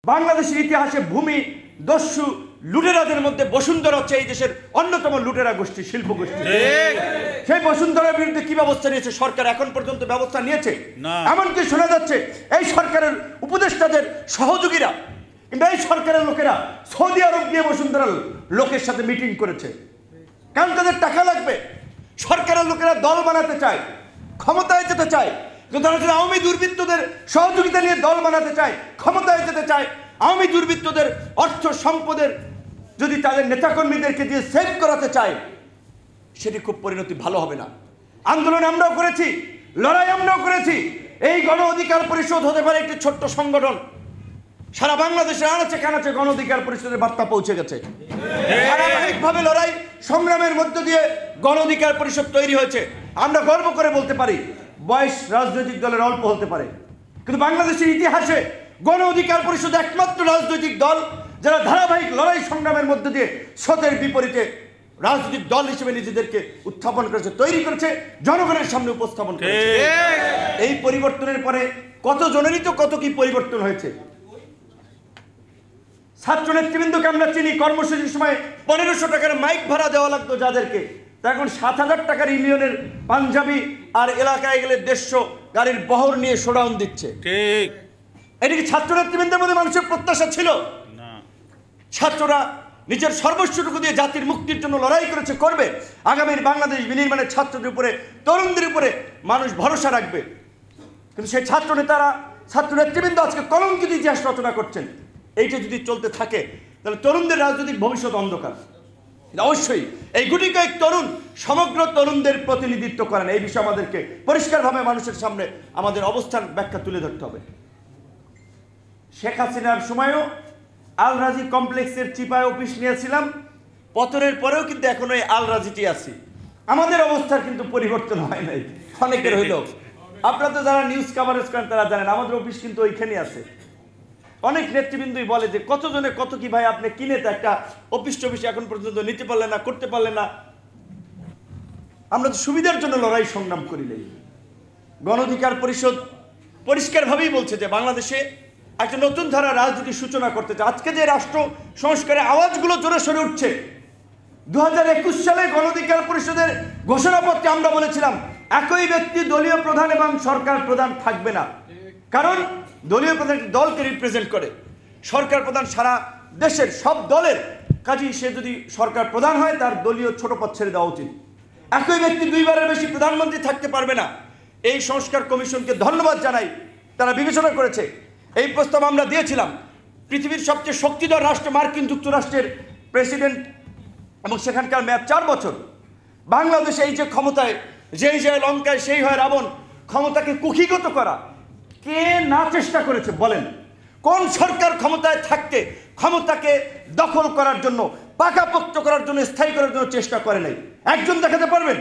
বাংলাদেশের ইতিহাসে ভূমি দস্যু লুটেরাদের মধ্যে বসুন্ধরা হচ্ছে এই দেশের অন্যতম লুটেরা গোষ্ঠী, শিল্প গোষ্ঠী। সেই বসুন্ধরার বিরুদ্ধে কি ব্যবস্থা নিয়েছে সরকার? এখন পর্যন্ত ব্যবস্থা নিয়েছে? এমনকি শোনা যাচ্ছে এই সরকারের উপদেষ্টাদের সহযোগীরা কিংবা এই সরকারের লোকেরা সৌদি আরব গিয়ে বসুন্ধরার লোকের সাথে মিটিং করেছে, কারণ তাদের টাকা লাগবে। সরকারের লোকেরা দল বানাতে চায়, ক্ষমতায় যেতে চায়, কিন্তু তারা যদি আওয়ামী দুর্বৃত্তদের সহযোগিতা নিয়ে দল বানাতে চায়, ক্ষমতায় যেতে চায়, আওয়ামী দুর্বৃত্তদের অর্থ সম্পদের যদি তাদের নেতাকর্মীদেরকে দিয়ে সেভ করাতে চায়, সেটি খুব পরিণতি ভালো হবে না। আন্দোলন আমরাও করেছি, লড়াই আমরাও করেছি। এই গণ অধিকার পরিষদ হতে পারে একটি ছোট্ট সংগঠন, সারা বাংলাদেশে আনাচে কানাচে গণ অধিকার পরিষদের বার্তা পৌঁছে গেছে। ধারাবাহিকভাবে লড়াই সংগ্রামের মধ্য দিয়ে গণ অধিকার পরিষদ তৈরি হয়েছে। আমরা গর্ব করে বলতে পারি, বয়স রাজনৈতিক দলের অল্প হতে পারে, কিন্তু বাংলাদেশের ইতিহাসে গণ অধিকার পরিষদ একমাত্র রাজনৈতিক দল যারা ধারাবাহিক লড়াই সংগ্রামের মধ্য দিয়ে স্রোতের বিপরীতে রাজনৈতিক দল হিসেবে নিজেদেরকে উত্থাপন করেছে, তৈরি করেছে, জনগণের সামনে উপস্থাপন করেছে। এই পরিবর্তনের পরে কত জনেরই তো কত কি পরিবর্তন হয়েছে। ছাত্র নেতৃবৃন্দকে আমরা চিনি, কর্মসূচির সময় 1500 টাকার মাইক ভাড়া দেওয়া লাগতো যাদেরকে, তা এখন 7000 টাকার ইউনিয়নের পাঞ্জাবি আর এলাকায় গেলে 150 গাড়ির বহর নিয়ে শোডাউন দিচ্ছে। ঠিক, এটা কি ছাত্র নেতৃবৃন্দের মধ্যে মানুষের প্রত্যাশা ছিল? না। ছাত্ররা নিজের সর্বস্বটুকু দিয়ে জাতির মুক্তির জন্য লড়াই করেছে, করবে। আগামীর বাংলাদেশ বিনির্মাণের ছাত্রদের উপরে, তরুণদের উপরে মানুষ ভরসা রাখবে। কিন্তু সেই ছাত্র নেতারা, ছাত্র নেতৃবৃন্দ আজকে কলঙ্কিত ইতিহাস রচনা করছেন। এইটা যদি চলতে থাকে তাহলে তরুণদের রাজনৈতিক ভবিষ্যৎ অন্ধকার। অবশ্যই এই গুটি কয়েক তরুণ সমগ্র তরুণদের প্রতিনিধিত্ব করেন। এই বিষয়ে আমাদেরকে পরিষ্কারভাবে মানুষের সামনে আমাদের অবস্থান ব্যাখ্যা তুলে ধরতে হবে। শেখ হাসিনার সময়ও আল রাজি কমপ্লেক্সের চিপায় অফিস নিয়েছিলাম, পতনের পরেও কিন্তু এখনো এই আল রাজিটি আছি। আমাদের অবস্থার কিন্তু পরিবর্তন হয় নাই, অনেকের হইল। আপনারা তো যারা নিউজ কাভারেজ করেন তারা জানেন আমাদের অফিস কিন্তু ওইখানেই আছে। অনেক নেতৃবৃন্দই বলে যে কতজনে কত কি ভাই আপনি কিনে তো একটা অফিস টফিস এখন পর্যন্ত নিতে পারলেন না, করতে পারলেন না। আমরা তো সুবিধার জন্য লড়াই সংগ্রাম করি নাই। গণ অধিকার পরিষদ পরিষ্কারভাবেই বলছে যে বাংলাদেশে একটা নতুন ধারা রাজনীতির সূচনা করতে চায়। আজকে যে রাষ্ট্র সংস্কারের আওয়াজগুলো জোরে সরে উঠছে, 2021 সালে গণ অধিকার পরিষদের ঘোষণাপত্রে আমরা বলেছিলাম একই ব্যক্তি দলীয় প্রধান এবং সরকার প্রধান থাকবে না, কারণ দলীয় প্রধান দলকে রিপ্রেজেন্ট করে, সরকার প্রধান সারা দেশের সব দলের কাজেই সে যদি সরকার প্রধান হয় তার দলীয় ছোট পদ ছেড়ে দেওয়া উচিত। একই ব্যক্তি 2 বারের বেশি প্রধানমন্ত্রী থাকতে পারবে না। এই সংস্কার কমিশনকে ধন্যবাদ জানাই, তারা বিবেচনা করেছে। এই প্রস্তাব আমরা দিয়েছিলাম। পৃথিবীর সবচেয়ে শক্তিধর রাষ্ট্র মার্কিন যুক্তরাষ্ট্রের প্রেসিডেন্ট এবং সেখানকার মেয়াদ 4 বছর। বাংলাদেশে এই যে ক্ষমতায় যেই যায় লঙ্কায় সেই হয় রাবণ, ক্ষমতাকে কুক্ষিগত করা কে না চেষ্টা করেছে বলেন? কোন সরকার ক্ষমতায় থাকতে ক্ষমতাকে দখল করার জন্য, পাকাপোক্ত করার জন্য, স্থায়ী করার জন্য চেষ্টা করে নাই? একজন দেখাতে পারবেন?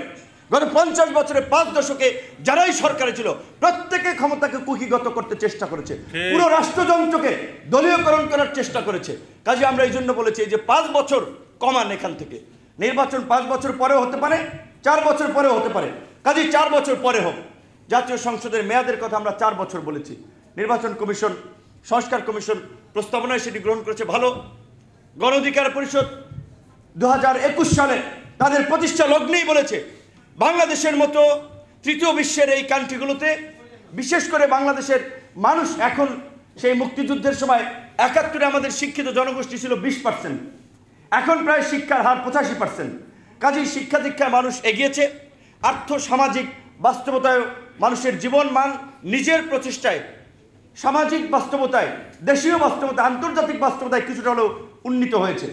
গত 50 বছরে 5 দশকে যারাই সরকারে ছিল প্রত্যেকে ক্ষমতাকে কুক্ষিগত করতে চেষ্টা করেছে, পুরো রাষ্ট্রযন্ত্রকে দলীয়করণ করার চেষ্টা করেছে। কাজে আমরা এই জন্য বলেছি যে 5 বছর কমান, এখান থেকে নির্বাচন 5 বছর পরেও হতে পারে, 4 বছর পরেও হতে পারে। কাজে 4 বছর পরে হোক। জাতীয় সংসদের মেয়াদের কথা আমরা 4 বছর বলেছি। নির্বাচন কমিশন, সংস্কার কমিশন প্রস্তাবনায় সেটি গ্রহণ করেছে, ভালো। গণ অধিকার পরিষদ 2021 সালে তাদের প্রতিষ্ঠা লগ্নেই বলেছে বাংলাদেশের মতো তৃতীয় বিশ্বের এই কান্ট্রিগুলোতে, বিশেষ করে বাংলাদেশের মানুষ এখন সেই মুক্তিযুদ্ধের সময় 71-এ আমাদের শিক্ষিত জনগোষ্ঠী ছিল 20%, এখন প্রায় শিক্ষার হার 85%। কাজেই শিক্ষা দীক্ষায় মানুষ এগিয়েছে। আর্থ সামাজিক বাস্তবতায় মানুষের জীবন মান নিজের প্রচেষ্টায়, সামাজিক বাস্তবতায়, দেশীয় বাস্তবতায়, আন্তর্জাতিক বাস্তবতায় কিছুটা হলেও উন্নীত হয়েছে।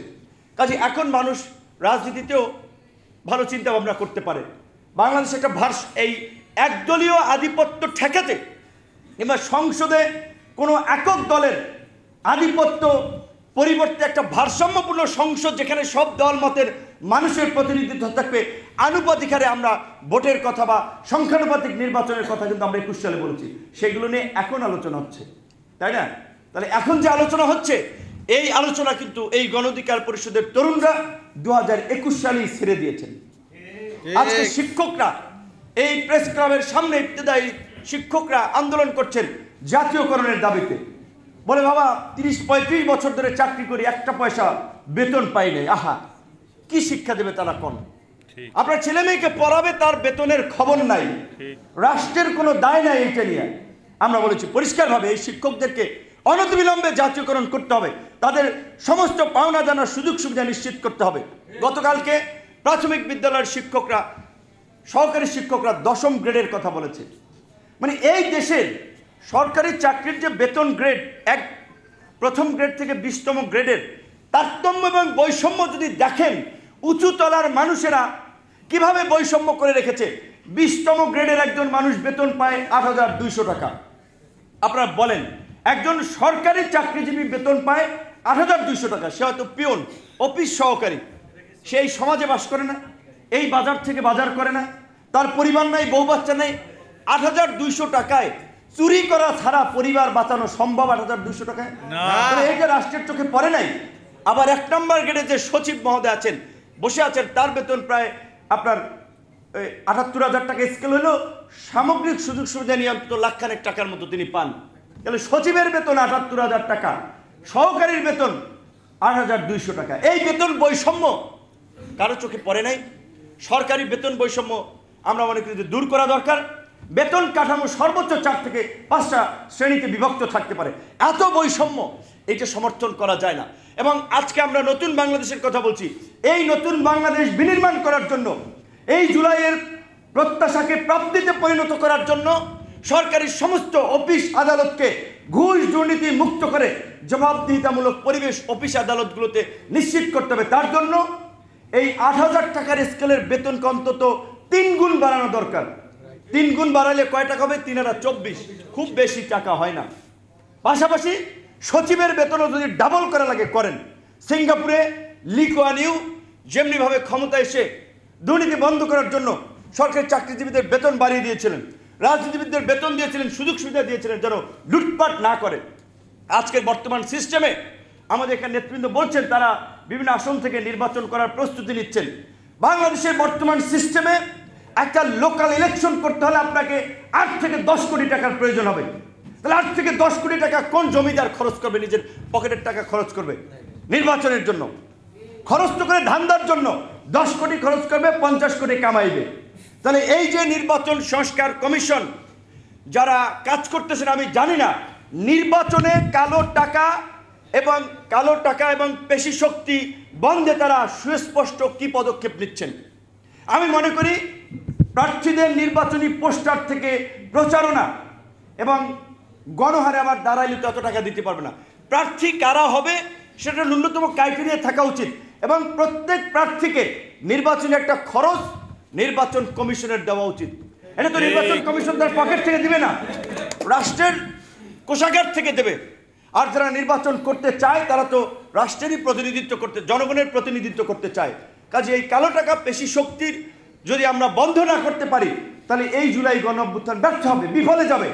কাজে এখন মানুষ রাজনীতিতেও ভালো চিন্তা ভাবনা করতে পারে। বাংলাদেশে একটা এই একদলীয় আধিপত্য ঠেকাতে কিংবা সংসদে কোনো একক দলের আধিপত্য পরিবর্তে একটা ভারসাম্যপূর্ণ সংসদ যেখানে সব দল মতের মানুষের প্রতিনিধিত্ব থাকবে, আনুপাতিক হারে আমরা ভোটের কথা বা সংখ্যানুপাতিক নির্বাচনের কথা কিন্তু আমরা 21 সালে বলেছি। সেগুলো নিয়ে এখন আলোচনা হচ্ছে, তাই না? তাহলে এখন যে আলোচনা হচ্ছে, এই আলোচনা কিন্তু এই গণ অধিকার পরিষদের তরুণরা 2021 সালেই ছেড়ে দিয়েছেন। আজকে শিক্ষকরা এই প্রেস ক্লাবের সামনে ইবতেদায়ী শিক্ষকরা আন্দোলন করছেন জাতীয়করণের দাবিতে। বলে বাবা 30-35 বছর ধরে চাকরি করি, একটা পয়সা বেতন পাই নাই। আহা, কি শিক্ষা দেবে তারা? কোন আপনার ছেলে মেয়েকে পড়াবে, তার বেতনের খবর নাই, রাষ্ট্রের কোনো দায় নাই এইটা নিয়ে। আমরা বলেছি পরিষ্কারভাবে এই শিক্ষকদেরকে অনতিবিলম্বে জাতীয়করণ করতে হবে, তাদের সমস্ত পাওনা জানার সুযোগ সুবিধা নিশ্চিত করতে হবে। গতকালকে প্রাথমিক বিদ্যালয়ের শিক্ষকরা, সহকারী শিক্ষকরা 10ম গ্রেডের কথা বলেছে। মানে এই দেশের সরকারি চাকরির যে বেতন গ্রেড, প্রথম গ্রেড থেকে 20তম গ্রেডের তারতম্য এবং বৈষম্য যদি দেখেন, উঁচু তলার মানুষেরা কিভাবে বৈষম্য করে রেখেছে। 20তম গ্রেডের একজন মানুষ বেতন পায় 8,200 টাকা। আপনারা বলেন, একজন সরকারি চাকরিজীবী বেতন পায় 8,200 টাকা, সে হয়তো পিয়ন, অফিস সহকারী, সেই সমাজে বাস করে না, এই বাজার থেকে বাজার করে না, তার পরিবার নাই, বউ বাচ্চা নেই। 8,200 টাকায় চুরি করা ছাড়া পরিবার বাঁচানো সম্ভব? 8,200 টাকায় এই যে রাষ্ট্রের চোখে পড়ে নাই। আবার 1 নম্বর গ্রেডে যে সচিব মহোদয় আছেন, বসে আছেন, তার বেতন প্রায় আপনার 78,000 টাকা স্কেল হলো, সামগ্রিক সুযোগ সুবিধা নিয়ে অন্তত লাখখানেক টাকার মতো তিনি পান। তাহলে সচিবের বেতন 78,000 টাকা, সহকারীর বেতন 8,200 টাকা। এই বেতন বৈষম্য কারো চোখে পড়ে নাই? সরকারি বেতন বৈষম্য আমরা মনে করি যে দূর করা দরকার। বেতন কাঠামো সর্বোচ্চ 4 থেকে 5টা শ্রেণীতে বিভক্ত থাকতে পারে। এত বৈষম্য, এটা সমর্থন করা যায় না। এবং আজকে আমরা নতুন বাংলাদেশের কথা বলছি। এই নতুন বাংলাদেশ বিনির্মাণ করার জন্য, এই জুলাইয়ের প্রত্যাশাকে প্রাপ্তিতে পরিণত করার জন্য সরকারি সমস্ত অফিস আদালতকে ঘুষ দুর্নীতি মুক্ত করে জবাবদিহিতামূলক পরিবেশ অফিস আদালতগুলোতে নিশ্চিত করতে হবে। তার জন্য এই 8,000 টাকার স্কেলের বেতনকে অন্তত 3 গুণ বাড়ানো দরকার। 3 গুণ বাড়ালে কয় টাকা হবে? 3,24। খুব বেশি টাকা হয় না। পাশাপাশি সচিবের বেতনও যদি ডাবল করা লাগে করেন। সিঙ্গাপুরে লি কুয়ান ইউ যেমনিভাবে ক্ষমতা এসে দুর্নীতি বন্ধ করার জন্য সরকারি চাকরিজীবীদের বেতন বাড়িয়ে দিয়েছিলেন, রাজনীতিবিদদের বেতন দিয়েছিলেন, সুযোগ সুবিধা দিয়েছিলেন যেন লুটপাট না করে। আজকের বর্তমান সিস্টেমে আমাদের এখানে নেতৃবৃন্দ বলছেন তারা বিভিন্ন আসন থেকে নির্বাচন করার প্রস্তুতি নিচ্ছেন। বাংলাদেশের বর্তমান সিস্টেমে একটা লোকাল ইলেকশন করতে হলে আপনাকে 8 থেকে 10 কোটি টাকার প্রয়োজন হবে। তাহলে 8 থেকে 10 কোটি টাকা কোন জমিদার খরচ করবে? নিজের পকেটের টাকা খরচ করবে নির্বাচনের জন্য? খরচ তো করে ধান্দার জন্য 10 কোটি খরচ করবে, 50 কোটি কামাইবে। তাহলে এই যে নির্বাচন সংস্কার কমিশন যারা কাজ করতেছেন, আমি জানি না নির্বাচনে কালো টাকা এবং পেশি শক্তি বন্ধে তারা সুস্পষ্ট কি পদক্ষেপ নিচ্ছেন। আমি মনে করি প্রার্থীদের নির্বাচনী পোস্টার থেকে প্রচারণা এবং গণহারে আবার দাঁড়াইলে তো এত টাকা দিতে পারবে না। প্রার্থী কারা হবে সেটা ন্যূনতম ক্রাইটেরিয়া থাকা উচিত এবং প্রত্যেক প্রার্থীকে নির্বাচনী একটা খরচ নির্বাচন কমিশনের দেওয়া উচিত। এটা তো নির্বাচন কমিশন তার পকেট থেকে দিবে না, রাষ্ট্রের কোষাগার থেকে দেবে। আর যারা নির্বাচন করতে চায় তারা তো রাষ্ট্রেরই প্রতিনিধিত্ব করতে, জনগণের প্রতিনিধিত্ব করতে চায়। কাজে এই কালো টাকা পেশি শক্তির যদি আমরা বন্ধ না করতে পারি, তাহলে এই জুলাই গণ অভ্যুত্থান ব্যর্থ হবে, বিফলে যাবে।